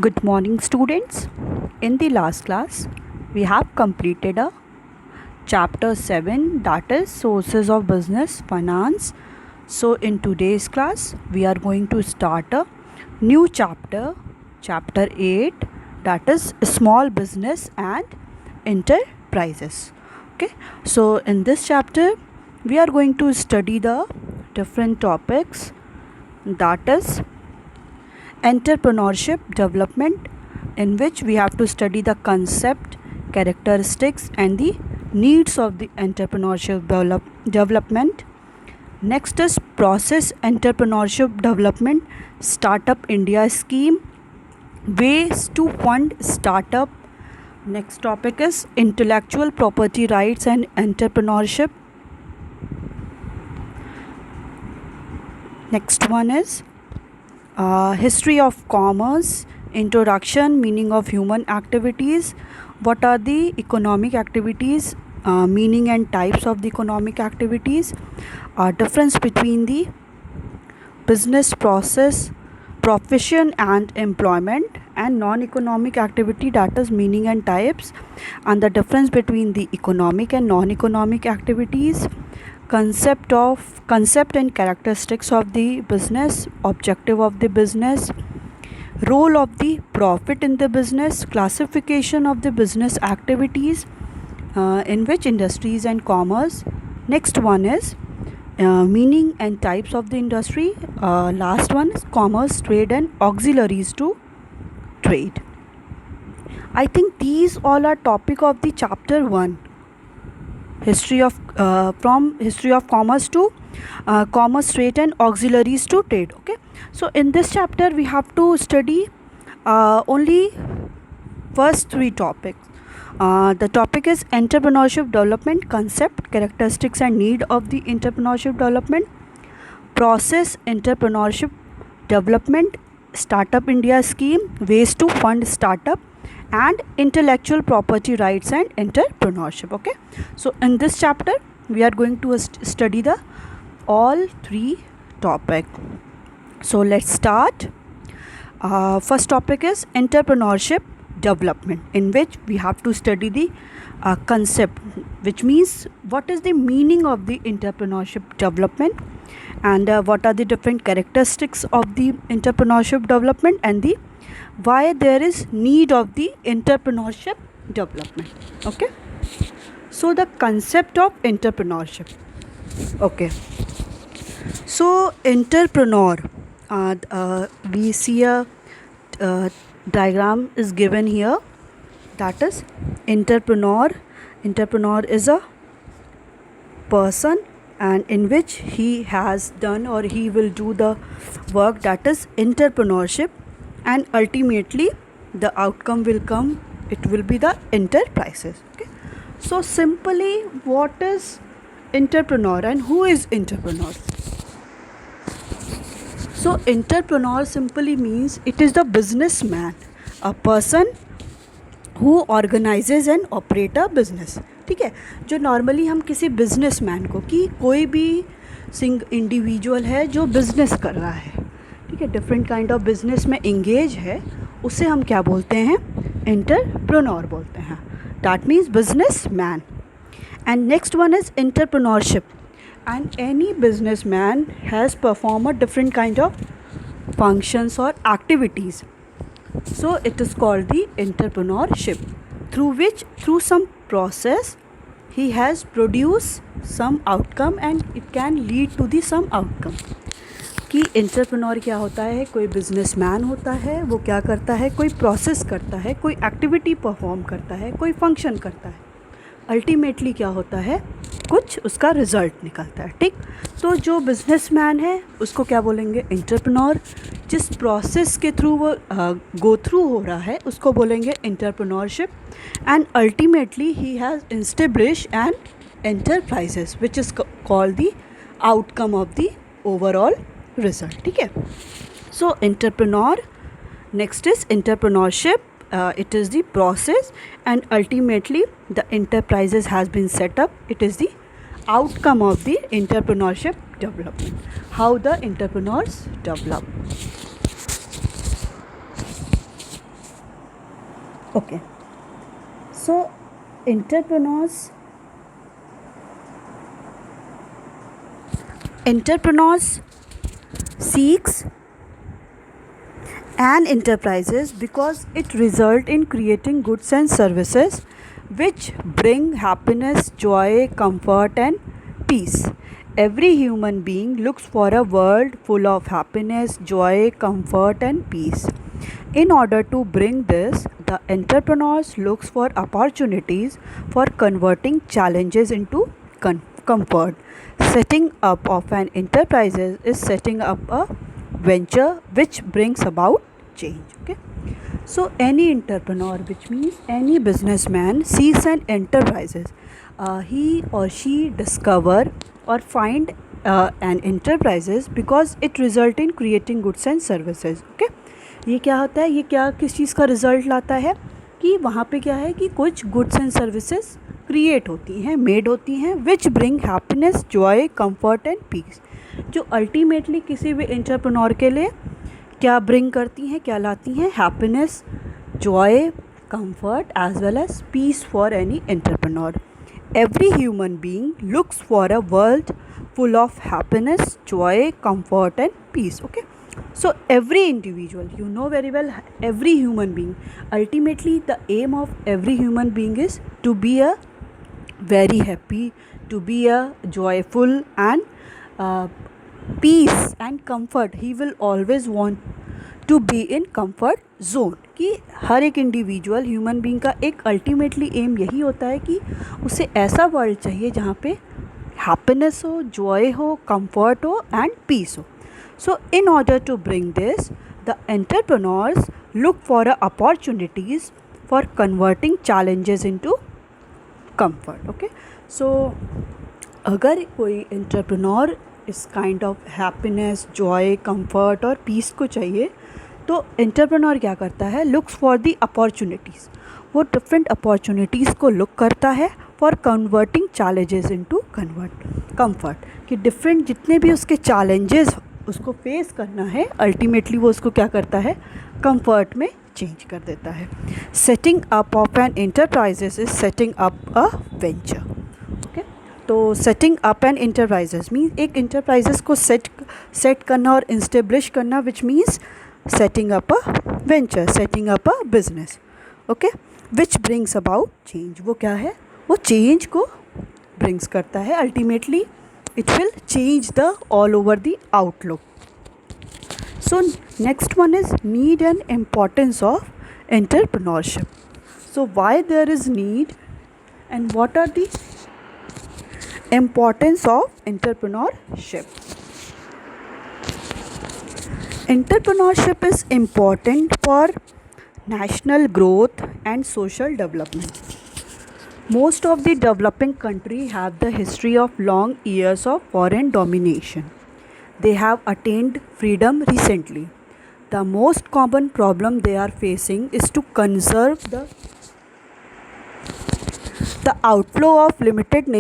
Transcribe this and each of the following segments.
Good morning, students. In the last class, we have completed a chapter 7, that is sources of business finance. So, in today's class, we are going to start a new chapter, chapter 8, that is small business and enterprises. Okay, so in this chapter, we are going to study the different topics, that is entrepreneurship development, in which we have to study the concept, characteristics and the needs of the entrepreneurship development. Next is process entrepreneurship development, startup India scheme, ways to fund startup. Next topic is intellectual property rights and entrepreneurship. Next one is history of commerce, introduction, meaning of human activities, what are the economic activities, meaning and types of the economic activities, difference between the business process, profession and employment, and non-economic activity, that is meaning and types, and the difference between the economic and non-economic activities, concept and characteristics of the business, objective of the business, role of the profit in the business, classification of the business activities, in which industries and commerce. Next one is meaning and types of the industry. Last one is commerce, trade and auxiliaries to trade. I think these all are topic of the chapter 1, history of from history of commerce to commerce, trade and auxiliaries to trade. Okay, so in this chapter we have to study only first 3 topics. The topic is entrepreneurship development, concept, characteristics and need of the entrepreneurship development, process entrepreneurship development, startup India scheme, ways to fund startup, and intellectual property rights and entrepreneurship. Okay, so in this chapter we are going to study the all 3 topic. So let's start. First topic is entrepreneurship development, in which we have to study the concept, which means what is the meaning of the entrepreneurship development, and what are the different characteristics of the entrepreneurship development, and the why there is need of the entrepreneurship development. Okay, so the concept of entrepreneurship. Okay, so entrepreneur, we see a diagram is given here, that is entrepreneur is a person, and in which he has done or he will do the work, that is entrepreneurship, and ultimately the outcome will come, it will be the enterprises. Okay, so simply what is entrepreneur and who is entrepreneur? So entrepreneur simply means it is the businessman, a person who organizes and operate a business. ठीक है, जो normally हम किसी businessman को, कि कोई भी individual है जो बिजनेस कर रहा है, ठीक है, डिफरेंट काइंड ऑफ बिजनेस में इंगेज है, उसे हम क्या बोलते हैं? एंटरप्रेन्योर बोलते हैं. That means business man. And next one is entrepreneurship. And any businessman has performed a different kind of functions or activities, so it is called the entrepreneurship, through some process he has produced some outcome and it can lead to the some outcome. कि entrepreneur क्या होता है? कोई businessman होता है, वो क्या करता है? कोई प्रोसेस करता है, कोई एक्टिविटी परफॉर्म करता है, कोई फंक्शन करता है, अल्टीमेटली क्या होता है? कुछ उसका रिजल्ट निकलता है. ठीक, तो जो बिजनेसमैन है उसको क्या बोलेंगे? एंटरप्रेन्योर. जिस प्रोसेस के थ्रू वो गो थ्रू हो रहा है उसको बोलेंगे entrepreneurship. And ultimately he has establish an enterprises which is called the outcome of the overall result. ठीक है, so entrepreneur. Next is entrepreneurship. It is the process and ultimately the enterprises has been set up. It is the outcome of the entrepreneurship development. How the entrepreneurs develop. Okay, so entrepreneurs seeks and enterprises because it result in creating goods and services which bring happiness, joy, comfort and peace. Every human being looks for a world full of happiness, joy, comfort and peace. In order to bring this, the entrepreneurs looks for opportunities for converting challenges into comfort. Setting up of an enterprise is setting up a venture which brings about change. Okay, so any entrepreneur, which means any businessman, sees an enterprises. He or she discover or find an enterprises because it result in creating goods and services. Okay, ये क्या होता है, ये क्या किस चीज़ का result लाता है कि वहाँ पे क्या है कि कुछ गुड्स एंड सर्विसेज क्रिएट होती हैं, मेड होती हैं, which bring happiness, joy, comfort and peace, जो अल्टीमेटली किसी भी एंटरप्रेन्योर के लिए क्या ब्रिंग करती हैं, क्या लाती हैं, happiness, Joy, comfort as well as peace for any entrepreneur. Every human being looks for a world full of happiness, joy, comfort and peace. Okay, so every individual, you know very well, every human being, ultimately the aim of every human being is to be a very happy, to be a joyful and peace and comfort. He will always want to be in comfort zone, कि हर एक individual human being का एक ultimately M यही होता है कि उसे ऐसा वर्ल्ड चाहिए जहाँ पे हैप्पीनेस हो, जॉय हो, कंफर्ट हो एंड पीस हो. So in order to bring this, the entrepreneurs look for opportunities for converting challenges into comfort. Okay, so अगर कोई एंटरप्रेन्योर इस kind of happiness, joy, comfort और पीस को चाहिए, तो एंटरप्रेन्योर क्या करता है, लुक्स फॉर दी अपॉर्चुनिटीज़. वो डिफरेंट अपॉर्चुनिटीज़ को लुक करता है for converting challenges into comfort, कि डिफरेंट जितने भी उसके चैलेंजेस उसको फेस करना है, अल्टीमेटली वो उसको क्या करता है, कंफर्ट में चेंज कर देता है. Setting up of an enterprises is setting up a venture. Okay, तो setting up an enterprises means एक एंटरप्राइजेस को सेट करना और इंस्टेब्लिश करना, which means setting up a venture, setting up a business. Okay, which brings about change. वो क्या है, वो change को brings करता है. Ultimately it will change the all over the outlook. So next one is need and importance of entrepreneurship. So why there is need and what are the importance of entrepreneurship. Entrepreneurship is important for national growth and social development. Most of the developing countries have the history of long years of foreign domination. They have attained freedom recently. The most common problem they are facing is to conserve the outflow of limited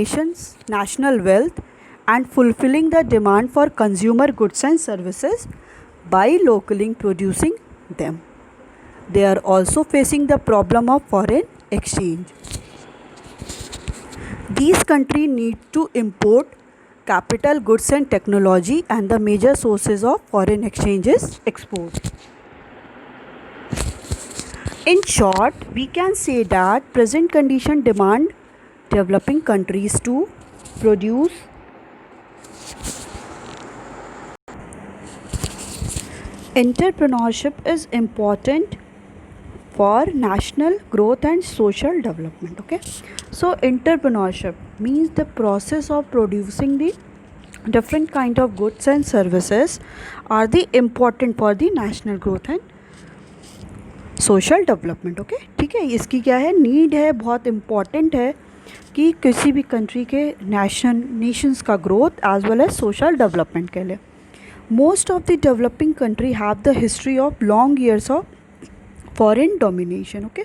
national wealth and fulfilling the demand for consumer goods and services by locally producing them. They are also facing the problem of foreign exchange. These countries need to import capital, goods and technology, and the major sources of foreign exchange is export. In short, we can say that present condition demand developing countries to produce entrepreneurship is important for national growth and social development. Okay, so entrepreneurship means the process of producing the different kind of goods and services are the important for the national growth and social development. Okay, ठीक है, इसकी क्या है, need है, बहुत important है कि किसी भी कंट्री के नेशंस का growth as well as social development के लिए. Most of the developing country have the history of long years of foreign domination. Okay,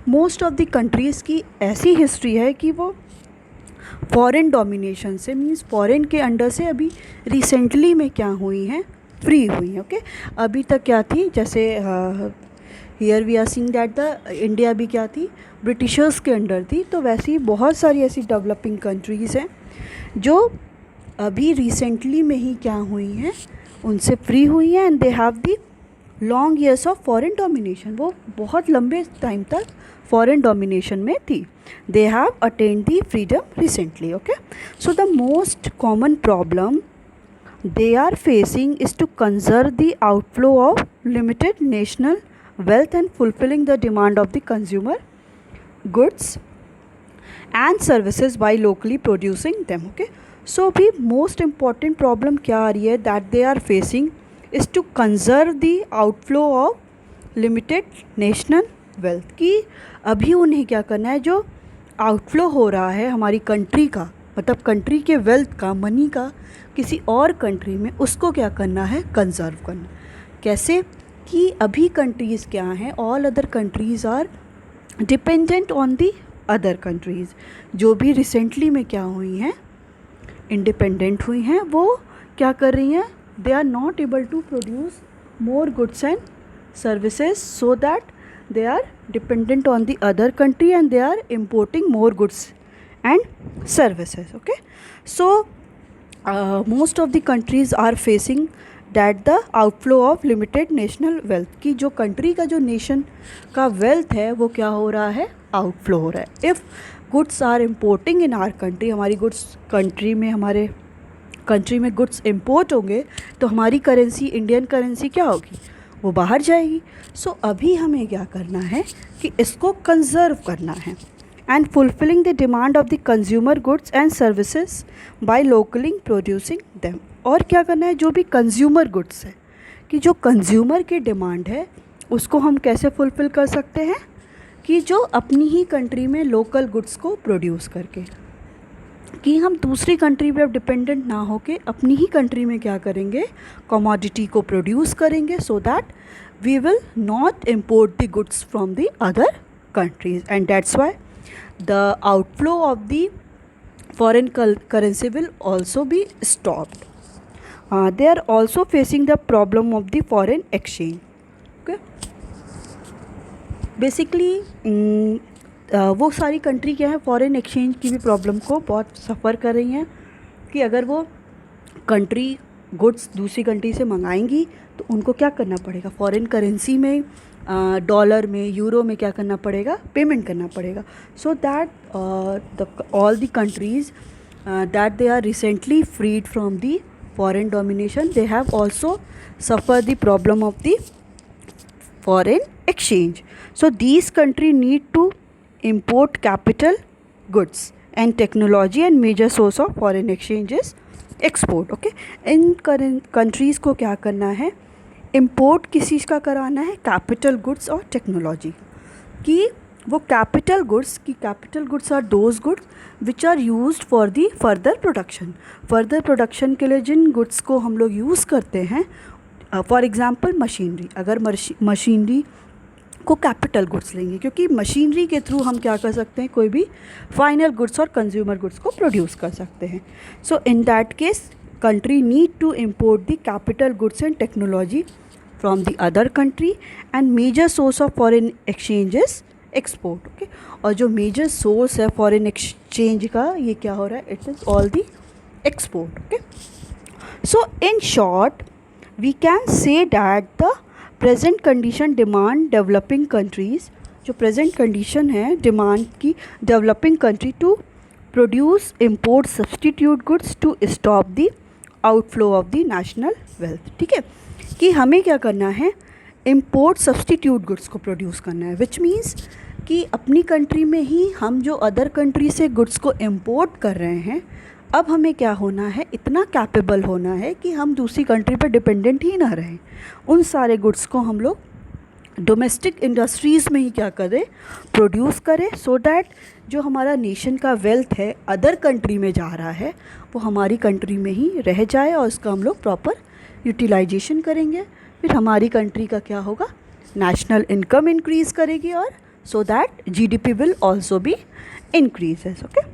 most of the countries की ऐसी हिस्ट्री है कि वो फॉरेन डोमिनेशन से, मीन्स फॉरेन के अंडर से अभी रिसेंटली में क्या हुई हैं, फ्री हुई हैं. ओके, अभी तक क्या थी, जैसे here we are seeing that the India भी क्या थी, ब्रिटिशर्स के अंडर थी। तो वैसे ही बहुत सारी ऐसी डेवलपिंग कंट्रीज़ हैं जो अभी रिसेंटली में ही क्या हुई हैं, उनसे फ्री हुई हैं, and they have the long years of foreign domination. वो बहुत लंबे टाइम तक फॉरेन डोमिनेशन में थी। They have attend the freedom recently. Okay, so the most common problem they are facing is to conserve the outflow of limited national wealth and fulfilling the demand of the consumer goods and services by locally producing them. Okay, so the most important problem क्या आ रही है that they are facing is to conserve the outflow of limited national wealth। कि अभी उन्हें क्या करना है, जो आउटफ्लो हो रहा है हमारी कंट्री का, मतलब कंट्री के वेल्थ का, मनी का किसी और कंट्री में, उसको क्या करना है, कंजर्व करना। कैसे कि अभी कंट्रीज़ क्या हैं, all other countries are dependent on the other countries. जो भी रिसेंटली में क्या हुई हैं, इंडिपेंडेंट हुई हैं, वो क्या कर रही हैं, they are not able to produce more goods and services, so that they are dependent on the other country and they are importing more goods and services. Okay, so most of the countries are facing that the outflow of limited national wealth। कि जो country का, जो nation का wealth है, वो क्या हो रहा है, आउटफ्लो हो रहा है। If goods are importing in our country, हमारी गुड्स कंट्री में, हमारे कंट्री में गुड्स इम्पोर्ट होंगे, तो हमारी करेंसी, इंडियन करेंसी क्या होगी, वो बाहर जाएगी। सो अभी हमें क्या करना है कि इसको कंजर्व करना है, and fulfilling the demand of the consumer goods and services by locally producing them. और क्या करना है, जो भी कंज्यूमर गुड्स है, कि जो कंज्यूमर की डिमांड है उसको हम कैसे फुलफ़िल कर सकते हैं, कि जो अपनी ही कंट्री में लोकल गुड्स को प्रोड्यूस करके, कि हम दूसरी कंट्री पे अब डिपेंडेंट ना होके अपनी ही कंट्री में क्या करेंगे, कमोडिटी को प्रोड्यूस करेंगे, so that we will not import the goods from the other countries, and that's why the outflow of the foreign currency will also be stopped. They are also facing the problem of the foreign exchange. Okay, basically वो सारी country क्या है, foreign exchange की भी problem को बहुत सफ़र कर रही हैं। कि अगर वो कंट्री गुड्स दूसरी कंट्री से मंगाएंगी तो उनको क्या करना पड़ेगा, फॉरेन करेंसी में, डॉलर में, यूरो में क्या करना पड़ेगा, पेमेंट करना पड़ेगा। So that all the countries that they are recently freed from the foreign domination, they have also suffer the problem of the foreign exchange. So these country need to import capital goods and technology, and major source of foreign exchange is export. Okay, in countries को क्या करना है, import किस चीज़ का कराना है, capital goods और technology। कि वो capital goods, की capital goods are those goods which are used for the further production। further production के लिए जिन goods को हम लोग यूज़ करते हैं, फॉर एग्ज़ाम्पल मशीनरी, अगर मशीनरी को कैपिटल गुड्स लेंगे, क्योंकि मशीनरी के थ्रू हम क्या कर सकते हैं, कोई भी फाइनल गुड्स और कंज्यूमर गुड्स को प्रोड्यूस कर सकते हैं। So in that case country need to import the capital goods and technology from the other country, and major source of foreign exchange is export. Okay, और जो major source है foreign exchange का, ये क्या हो रहा है, it is all the export. Okay, so in short we can say that the present condition demand developing countries, जो present condition है demand की developing country to produce import substitute goods to stop the outflow of the national wealth। ठीक है, कि हमें क्या करना है, import substitute goods को produce करना है, which means कि अपनी कंट्री में ही हम जो अदर कंट्री से गुड्स को इम्पोर्ट कर रहे हैं, अब हमें क्या होना है, इतना कैपेबल होना है कि हम दूसरी कंट्री पर डिपेंडेंट ही ना रहें। उन सारे गुड्स को हम लोग डोमेस्टिक इंडस्ट्रीज़ में ही क्या करें, प्रोड्यूस करें, सो दैट जो हमारा नेशन का वेल्थ है अदर कंट्री में जा रहा है, वो हमारी कंट्री में ही रह जाए और उसका हम लोग प्रॉपर यूटिलाइजेशन करेंगे। फिर हमारी कंट्री का क्या होगा, नेशनल इनकम इंक्रीज़ करेगी, और so that GDP will also B increases. Okay,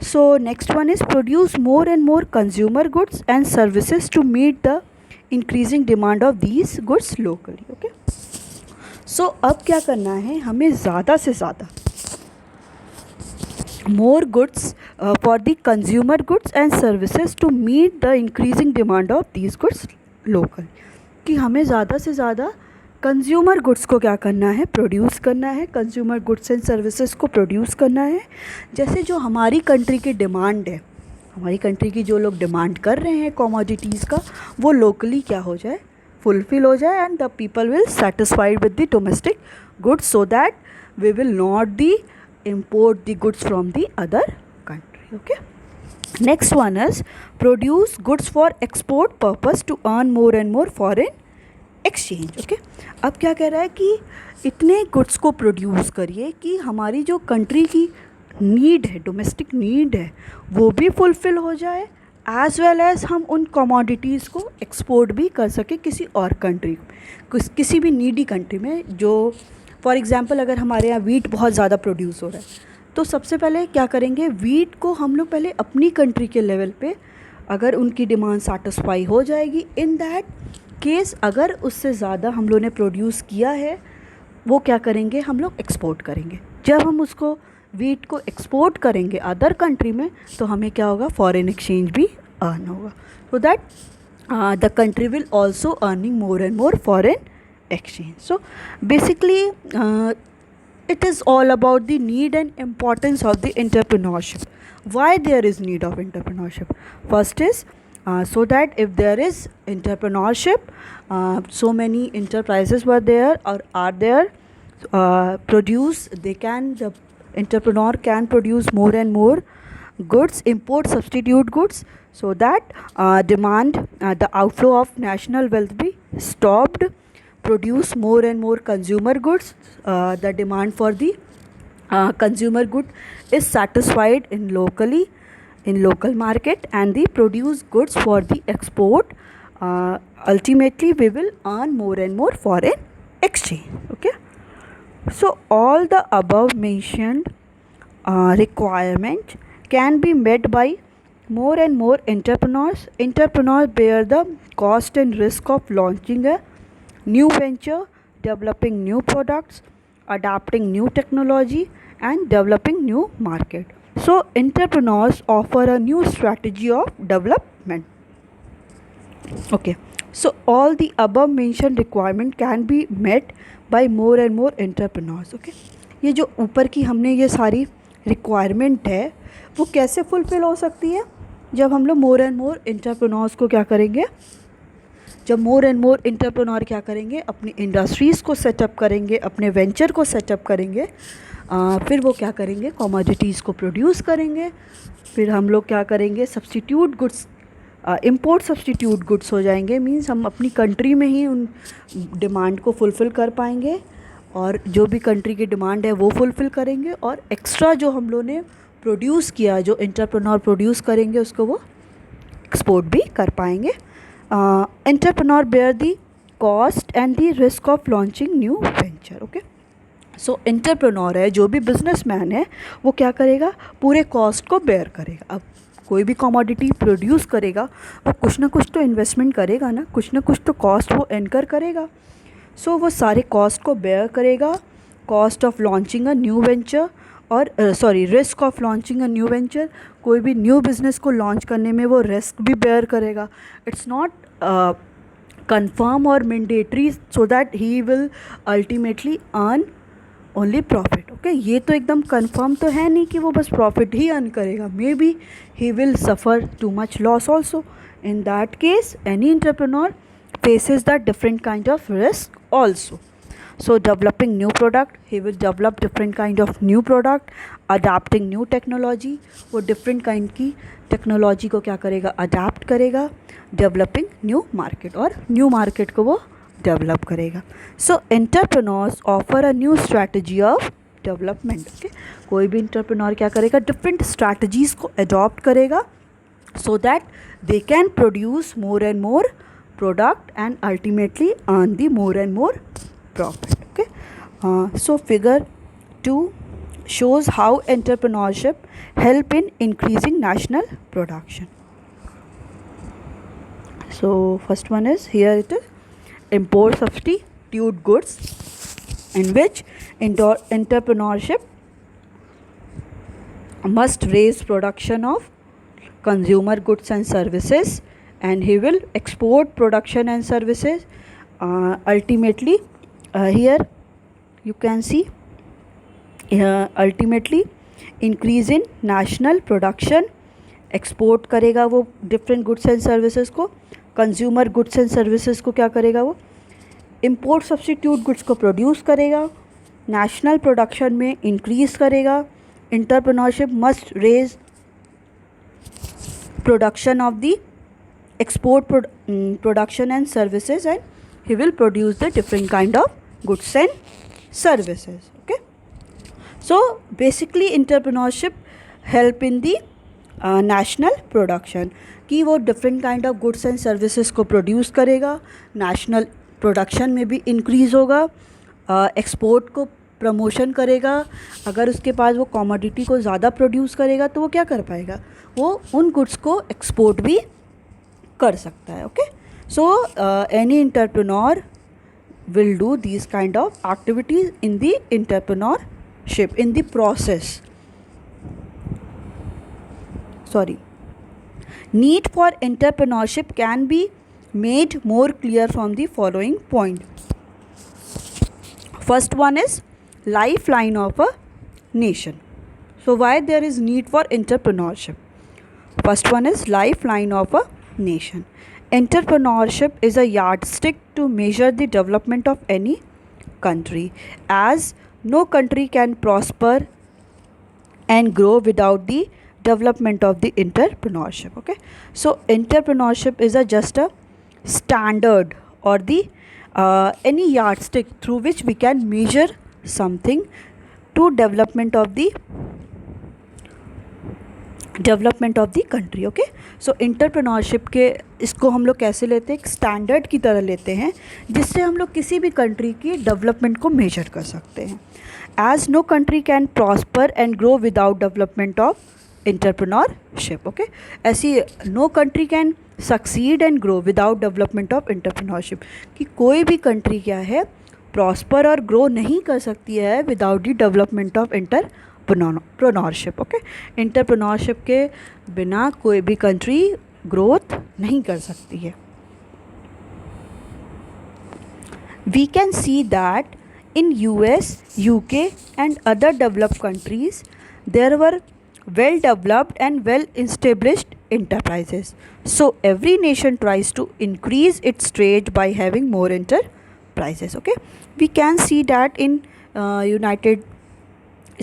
so next one is produce more and more consumer goods and services to meet the increasing demand of these goods locally. Okay, सो अब क्या करना है, हमें ज़्यादा से ज़्यादा more goods for the consumer goods and services to meet the increasing demand of these goods local, कि हमें ज़्यादा से ज़्यादा कंज्यूमर गुड्स को क्या करना है, प्रोड्यूस करना है, कंज्यूमर गुड्स एंड सर्विसेज को प्रोड्यूस करना है। जैसे जो हमारी कंट्री की डिमांड है, हमारी कंट्री की जो लोग डिमांड कर रहे हैं कमोडिटीज़ का, वो लोकली क्या हो जाए, फुलफिल हो जाए, and the people will satisfied with the domestic goods, so that we will not the import the goods from the other country. Okay, next one is produce goods for export purpose to earn more and more foreign exchange. Okay, अब क्या कह रहा है कि इतने goods को produce करिए कि हमारी जो कंट्री की नीड है, डोमेस्टिक नीड है, वो भी फुलफ़िल हो जाए, एज़ वेल एज़ हम उन कमोडिटीज़ को एक्सपोर्ट भी कर सके किसी और कंट्री, किसी भी नीडी कंट्री में। जो फॉर एग्ज़ाम्पल अगर हमारे यहाँ वीट बहुत ज़्यादा प्रोड्यूस हो रहा है, तो सबसे पहले क्या करेंगे, वीट को हम लोग पहले अपनी कंट्री के लेवल पे, अगर उनकी डिमांड सेटिस्फाई हो जाएगी, इन दैट केस अगर उससे ज़्यादा हम लोगों ने प्रोड्यूस किया है, वो क्या करेंगे, हम लोग एक्सपोर्ट करेंगे। जब हम उसको वीट को एक्सपोर्ट करेंगे अदर कंट्री में, तो हमें क्या होगा, फॉरेन एक्सचेंज भी अर्न होगा, so that the country will also earning more and more foreign exchange. So basically it is all about the need and importance of the entrepreneurship. Why there is need of entrepreneurship? First is so that if there is entrepreneurship, so many enterprises were there or are there, the entrepreneur can produce more and more goods, import substitute goods, so that the outflow of national wealth be stopped, produce more and more consumer goods, the demand for the consumer good is satisfied in local market, and the produced goods for the export, ultimately we will earn more and more foreign exchange. Okay, so all the above mentioned requirement can be met by more and more entrepreneurs. Entrepreneurs bear the cost and risk of launching a new venture, developing new products, adapting new technology, and developing new market. So entrepreneurs offer a new strategy of development. Okay, so all the above mentioned requirement can be met by more and more entrepreneurs. Okay, ये जो ऊपर की हमने ये सारी requirement है, वो कैसे फुलफ़िल हो सकती है, जब हम लोग मोर एंड मोर एंटरप्रेन्योर्स को क्या करेंगे, जब मोर एंड मोर एंटरप्रेन्योर क्या करेंगे, अपनी इंडस्ट्रीज़ को सेटअप करेंगे, अपने वेंचर को सेटअप करेंगे, फिर वो क्या करेंगे, कमोडिटीज़ को प्रोड्यूस करेंगे, फिर हम लोग क्या करेंगे, substitute goods, import substitute goods हो जाएंगे, मींस हम अपनी कंट्री में ही उन डिमांड को फुलफ़िल कर पाएंगे, और जो भी कंट्री की डिमांड है वो फुलफ़िल करेंगे, और एक्स्ट्रा जो हम लोगों ने प्रोड्यूस किया, जो एंटरप्रेन्योर प्रोड्यूस करेंगे, उसको वो एक्सपोर्ट भी कर पाएंगे. Entrepreneur bear the cost and the risk of launching new venture. Okay, so entrepreneur है, जो भी बिजनेसमैन है, वो क्या करेगा, पूरे कॉस्ट को बेयर करेगा. अब कोई भी कमोडिटी प्रोड्यूस करेगा, वो कुछ ना कुछ तो इन्वेस्टमेंट करेगा ना, कुछ ना कुछ तो कॉस्ट वो इनकर करेगा. सो वो सारे कॉस्ट को बेयर करेगा, cost of launching a new venture, और risk of launching a new venture. कोई भी न्यू बिज़नेस को लॉन्च करने में वो रिस्क भी बेयर करेगा. इट्स नॉट कंफर्म और mandatory, so that he will ultimately earn only profit. Okay, ये तो एकदम कंफर्म तो है नहीं कि वो बस प्रॉफिट ही अर्न करेगा. May be he will suffer too much loss also. In that case any entrepreneur faces the different kind of risk also. So developing new product, he will develop different kind of new product. Adapting new technology, वो different kind की technology को क्या करेगा, adapt करेगा. Developing new market, और new market को वो develop करेगा. So entrepreneurs offer a new strategy of development. Okay, कोई भी entrepreneur क्या करेगा, different strategies को adopt करेगा, so that they can produce more and more product and ultimately earn the more and more profit. Okay, so figure 2 shows how entrepreneurship help in increasing national production. So first one is, here it is, import substitute goods. in which entrepreneurship must raise production of consumer goods and services, and he will export production and services. Ultimately, here you can see ultimately increase in national production. Export करेगा वो different goods and services को, consumer goods and services को क्या करेगा वो import substitute goods को produce करेगा, national production में इंक्रीज करेगा. Entrepreneurship must raise production of the export production and services, and he will produce the different kind of goods and services. Okay, so basically entrepreneurship help in the national production कि वो different kind of goods and services को produce करेगा, national production में भी increase होगा, export को promotion करेगा. अगर उसके पास वो commodity को ज़्यादा produce करेगा तो वो क्या कर पाएगा, वो उन goods को export भी कर सकता है. Okay, so any entrepreneur will do these kind of activities in the entrepreneurship, in the process. Need for entrepreneurship can be made more clear from the following point. First one is lifeline of a nation. So why there is need for entrepreneurship? First one is lifeline of a nation. Entrepreneurship is a yardstick to measure the development of any country, as no country can prosper and grow without the development of the entrepreneurship. Okay, so entrepreneurship is just a standard or the any yardstick through which we can measure something to development of the country. Okay, so entrepreneurship के इसको हम लोग कैसे लेते हैं, एक standard की तरह लेते हैं जिससे हम लोग किसी भी कंट्री की डेवलपमेंट को मेजर कर सकते हैं. As no country can prosper and grow without development of entrepreneurship. Okay, ऐसी no country can succeed and grow without development of entrepreneurship, कि कोई भी कंट्री क्या है प्रॉस्पर और ग्रो नहीं कर सकती है without the development of entrepreneurship. Okay, entrepreneurship के बिना कोई भी कंट्री ग्रोथ नहीं कर सकती है. We can see that in US, UK and other developed countries there were well developed and well established enterprises. So every nation tries to increase its trade by having more enterprises. Okay, we can see that in United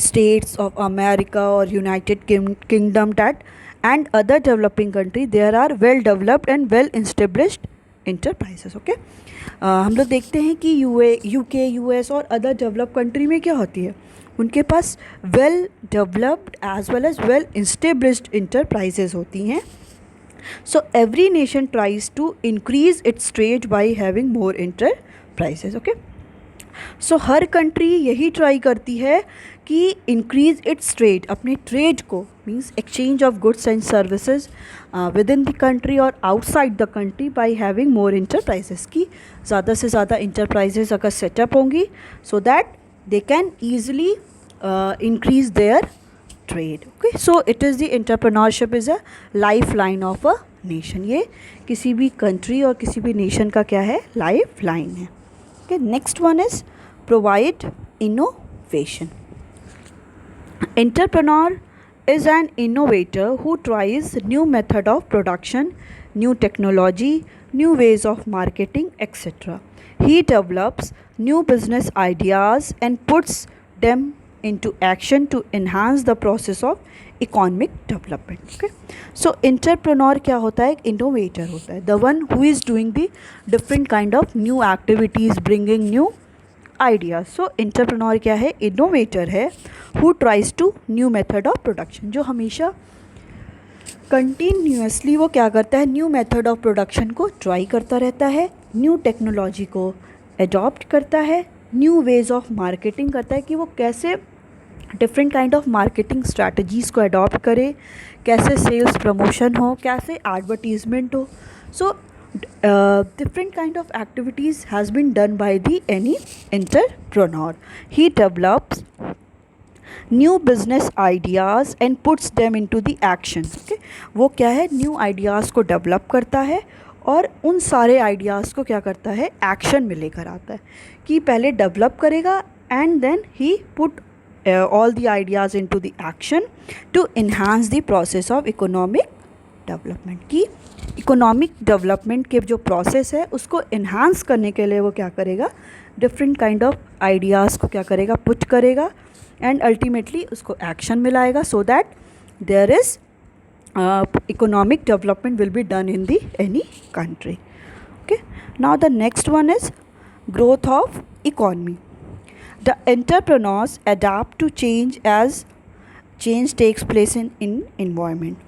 States of America or United Kingdom that and other developing country there are well developed and well established enterprises. Okay, हम लोग देखते हैं कि UK, US और other develop country में क्या होती है, उनके पास well developed as well as well established enterprises होती हैं. So every nation tries to increase its trade by having more enterprises. Okay, so हर कंट्री यही ट्राई करती है कि इंक्रीज इट्स ट्रेड, अपने ट्रेड को means exchange of goods and services within the country और outside the country by having more enterprises, की ज़्यादा से ज़्यादा इंटरप्राइजेस अगर सेटअप होंगी so that they can easily increase their trade. Okay, so it is the entrepreneurship is a life line of a nation. ये किसी भी कंट्री और किसी भी नेशन का क्या है, लाइफ लाइन है. Okay, next one is provide innovation. Entrepreneur is an innovator who tries new method of production, new technology, new ways of marketing, etc. He develops new business ideas and puts them into action to enhance the process of economic development. Okay, so entrepreneur क्या होता है, एक innovator होता है, the one who is doing the different kind of new activities, bringing new ideas. So entrepreneur क्या है, innovator है, who tries to new method of production, जो हमेशा कंटिन्यूसली वो क्या करता है, न्यू मेथड ऑफ प्रोडक्शन को ट्राई करता रहता है, न्यू टेक्नोलॉजी को एडॉप्ट करता है, न्यू वेज ऑफ मार्केटिंग करता है कि वो कैसे different kind of marketing strategies को अडॉप्ट करे, कैसे सेल्स प्रमोशन हो, कैसे एडवर्टीज़मेंट हो. सो Different kind of activities has been done by the any entrepreneur. He develops new business ideas and puts them into the action. Okay, वो क्या है, new ideas को डेवलप करता है और उन सारे आइडियाज़ को क्या करता है, एक्शन में लेकर आता है. कि पहले डेवलप करेगा and then he put all the ideas into the action to enhance the process of economic development. कि इकोनॉमिक डेवलपमेंट के जो प्रोसेस है उसको इन्हांस करने के लिए वो क्या करेगा, डिफरेंट काइंड ऑफ आइडियाज़ को क्या करेगा, पुट करेगा एंड अल्टीमेटली उसको एक्शन में लाएगा, so that there is economic development will be done in the any country. Okay, now the next one is growth of economy. The entrepreneurs adapt to change as change takes place in environment.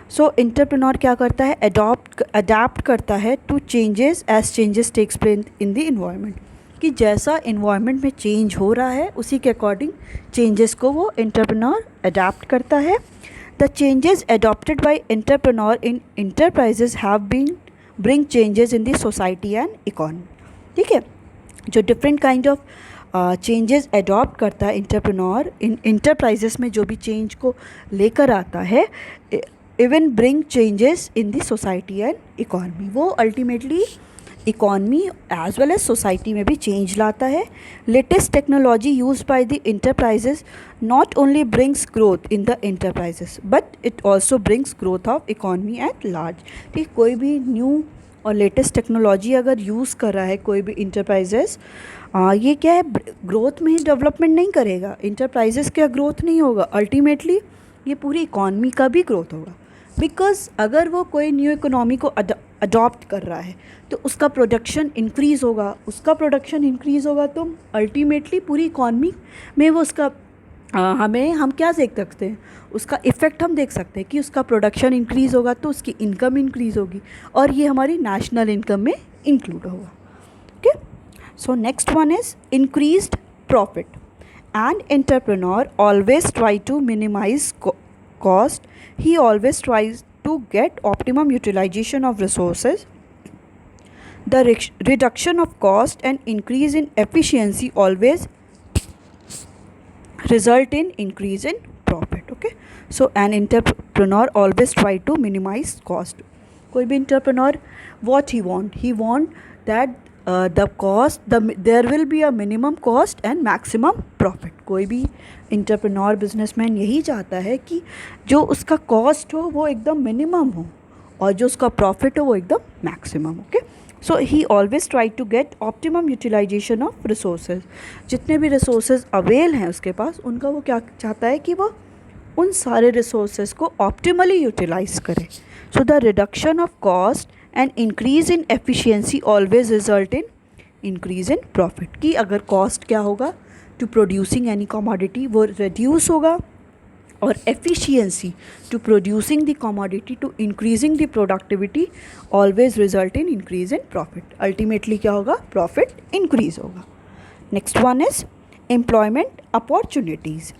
So entrepreneur क्या करता है, adapt करता है to changes as changes takes place in the environment. कि जैसा environment में change हो रहा है उसी के according changes को वो entrepreneur adapt करता है. The changes adopted by entrepreneur in enterprises have been bring changes in the society and economy. ठीक है, जो different kind of changes adopt करता है एंटरप्रेन्योर इन इंटरप्राइजेस में, जो भी चेंज को लेकर आता है, even bring changes in the society and economy. वो ultimately economy as well as society में भी चेंज लाता है. Latest technology use by the enterprises not only brings growth in the enterprises but it also brings growth of economy at large. ठीक, कोई भी new और latest technology अगर use कर रहा है कोई भी इंटरप्राइजेस, ये क्या है, ग्रोथ में ही डेवलपमेंट नहीं करेगा, इंटरप्राइजेस का ग्रोथ नहीं होगा, अल्टीमेटली ये पूरी इकॉनमी का भी ग्रोथ होगा. बिकॉज अगर वो कोई न्यू इकोनॉमी को अडॉप्ट कर रहा है तो उसका प्रोडक्शन इंक्रीज़ होगा, उसका प्रोडक्शन इंक्रीज़ होगा तो अल्टीमेटली पूरी इकॉनमी में वो उसका हम क्या देख सकते हैं, उसका इफ़ेक्ट हम देख सकते हैं कि उसका प्रोडक्शन इंक्रीज़ होगा तो उसकी इनकम इंक्रीज़ होगी और ये हमारी नेशनल इनकम में इंक्लूड होगा. Okay, so next one is increased profit. And entrepreneur always try to minimise cost. He always tries to get optimum utilisation of resources. The reduction of cost and increase in efficiency always result in increase in profit. Okay, so an entrepreneur always try to minimize cost. कोई भी entrepreneur what he want that the cost there will be a minimum cost and maximum profit. कोई भी entrepreneur businessman यही चाहता है कि जो उसका cost हो वो एकदम minimum हो और जो उसका profit हो वो एकदम maximum. Okay, so he always try to get optimum utilisation of resources. जितने भी रिसोर्सेज अवेल हैं उसके पास, उनका वो क्या चाहता है कि वो उन सारे रिसोर्सेज को ऑप्टिमली यूटिलाइज करे. So the reduction of cost and increase in efficiency always result in increase in profit. कि अगर कॉस्ट क्या होगा टू प्रोड्यूसिंग एनी कमोडिटी वो रिड्यूस होगा और efficiency to producing the commodity to increasing the productivity always result in increase in profit. Ultimately क्या होगा, profit increase होगा. Next one is employment opportunities.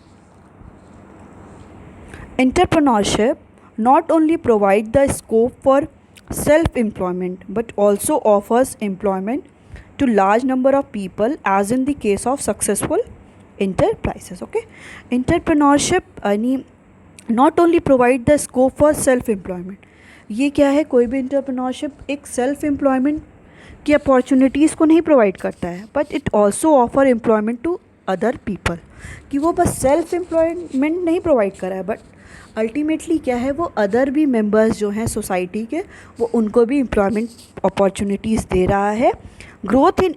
Entrepreneurship not only provide the scope for self-employment but also offers employment to large number of people as in the case of successful enterprises. Okay, entrepreneurship यानी not only provide the scope for self-employment. ये क्या है, कोई भी entrepreneurship एक self employment की opportunities को नहीं प्रोवाइड करता है but it also offer employment to other people. कि वो बस सेल्फ एम्प्लॉयमेंट नहीं प्रोवाइड कर रहा है बट अल्टीमेटली क्या है, वो अदर भी मेंबर्स जो हैं सोसाइटी के वो उनको भी एम्प्लॉयमेंट अपॉर्चुनिटीज़ दे रहा है. Growth in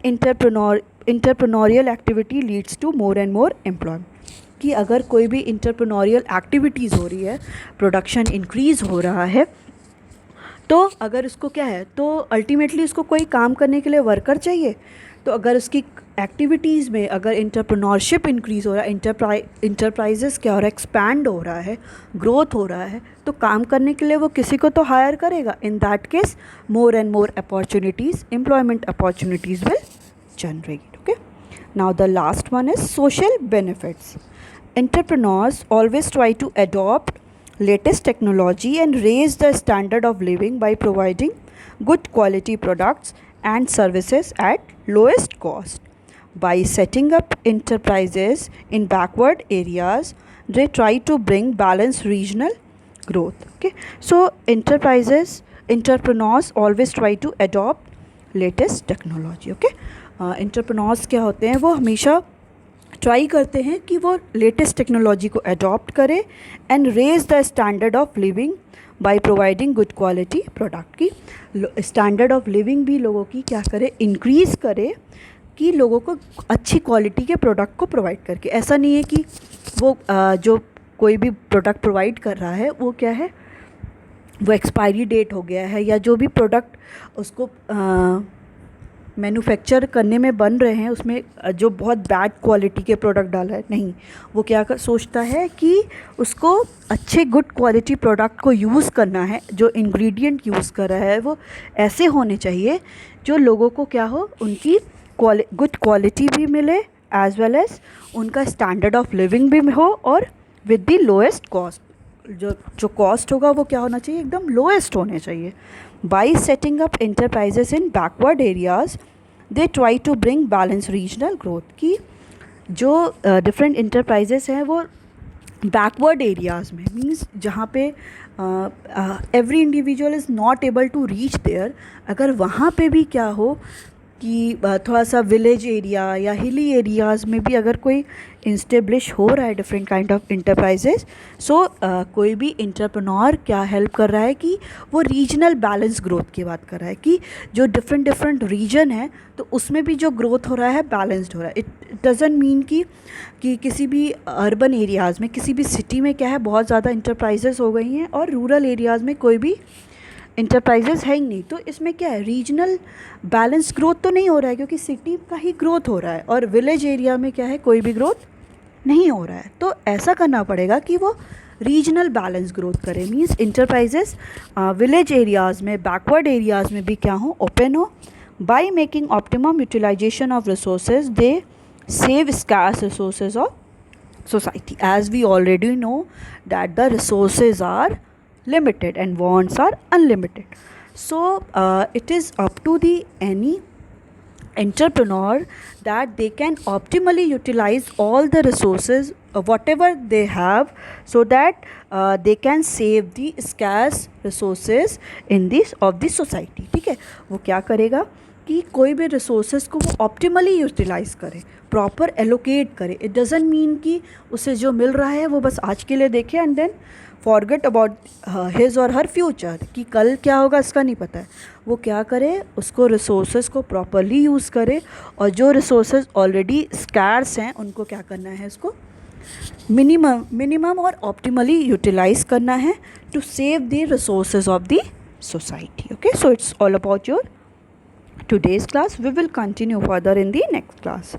entrepreneurial activity leads to more and more employment. कि अगर कोई भी इंटरप्रेन्योरियल एक्टिविटीज़ हो रही है, प्रोडक्शन इंक्रीज़ हो रहा है, तो अगर उसको क्या है तो अल्टीमेटली उसको कोई काम करने के लिए वर्कर चाहिए. तो अगर उसकी एक्टिविटीज़ में अगर इंटरप्रेन्योरशिप इंक्रीज़ हो रहा है, इंटरप्राइजेस क्या हो रहा है, एक्सपैंड हो रहा है, ग्रोथ हो रहा है, तो काम करने के लिए वो किसी को तो हायर करेगा. इन that case more and more opportunities, employment opportunities will generate. Okay, now the last one is social benefits. Entrepreneurs always try to adopt latest technology and raise the standard of living by providing good quality products and services at lowest cost. By setting up enterprises in backward areas, they try to bring balanced regional growth. Okay, so entrepreneurs always try to adopt latest technology. Okay, entrepreneurs क्या होते हैं, वो हमेशा try करते हैं कि वो latest technology को अडॉप्ट करें and raise the standard of living by providing good quality product की स्टैंडर्ड ऑफ लिविंग भी लोगों की क्या करे, इंक्रीज़ करे कि लोगों को अच्छी क्वालिटी के प्रोडक्ट को प्रोवाइड करके। ऐसा नहीं है कि वो जो कोई भी प्रोडक्ट प्रोवाइड कर रहा है वो क्या है, वो एक्सपायरी डेट हो गया है, या जो भी प्रोडक्ट उसको मैन्युफैक्चर करने में बन रहे हैं उसमें जो बहुत बैड क्वालिटी के प्रोडक्ट डाला है, नहीं, वो क्या सोचता है कि उसको अच्छे गुड क्वालिटी प्रोडक्ट को यूज़ करना है, जो इंग्रेडिएंट यूज़ कर रहा है वो ऐसे होने चाहिए जो लोगों को क्या हो, उनकी गुड क्वालिटी भी मिले एज वेल एज उनका स्टैंडर्ड ऑफ लिविंग भी हो, और विद द लोएस्ट कॉस्ट, जो कॉस्ट होगा वो क्या होना चाहिए, एकदम लोएस्ट होने चाहिए। By setting up enterprises in backward areas they try to bring balance regional growth की जो डिफरेंट इंटरप्राइजेस हैं वो बैकवर्ड एरियाज़ में, मीन्स जहाँ पे every individual is not able to reach there, अगर वहाँ पे भी क्या हो कि थोड़ा सा विलेज एरिया या हिली एरियाज़ में भी अगर कोई इंस्टेब्लिश हो रहा है डिफरेंट काइंड ऑफ इंटरप्राइजेस, सो कोई भी इंटरप्रेन्योर क्या हेल्प कर रहा है कि वो रीजनल बैलेंस ग्रोथ की बात कर रहा है कि जो डिफरेंट रीजन है तो उसमें भी जो ग्रोथ हो रहा है बैलेंस्ड हो रहा है। इट डजंट मीन कि किसी भी अर्बन एरियाज़ में, किसी भी सिटी में क्या है बहुत ज़्यादा इंटरप्राइजेस हो गई हैं और रूरल एरियाज़ में कोई भी इंटरप्राइजेस है ही नहीं, तो इसमें क्या है, रीजनल बैलेंस ग्रोथ तो नहीं हो रहा है क्योंकि सिटी का ही ग्रोथ हो रहा है, और विलेज एरिया में क्या है, कोई भी ग्रोथ नहीं हो रहा है। तो ऐसा करना पड़ेगा कि वो रीजनल बैलेंस ग्रोथ करे, मीन्स इंटरप्राइजेस विलेज एरियाज़ में, बैकवर्ड एरियाज़ में भी क्या हो, ओपन हो। By making optimum utilisation of resources they save scarce resources of society, as we already know that the resources are limited and wants are unlimited. So it is up to the any entrepreneur that they can optimally utilize all the resources whatever they have, so that they can save the scarce resources in this of the society। ठीक है, वो क्या करेगा कि कोई भी resources को वो ऑप्टिमली यूटिलाइज करे, प्रॉपर एलोकेट करे। इट डजंट मीन कि उसे जो मिल रहा है वो बस आज के लिए देखे and then forget about his और हर फ्यूचर, कि कल क्या होगा इसका नहीं पता है। वो क्या करे, उसको रिसोर्सेज को प्रॉपरली यूज़ करे, और जो रिसोर्सेज ऑलरेडी स्कैर्स हैं उनको क्या करना है, उसको मिनिमम और ऑप्टिमली यूटिलाइज करना है to save the resources of the society. Okay, so it's all about your today's class. We will continue further in the next class.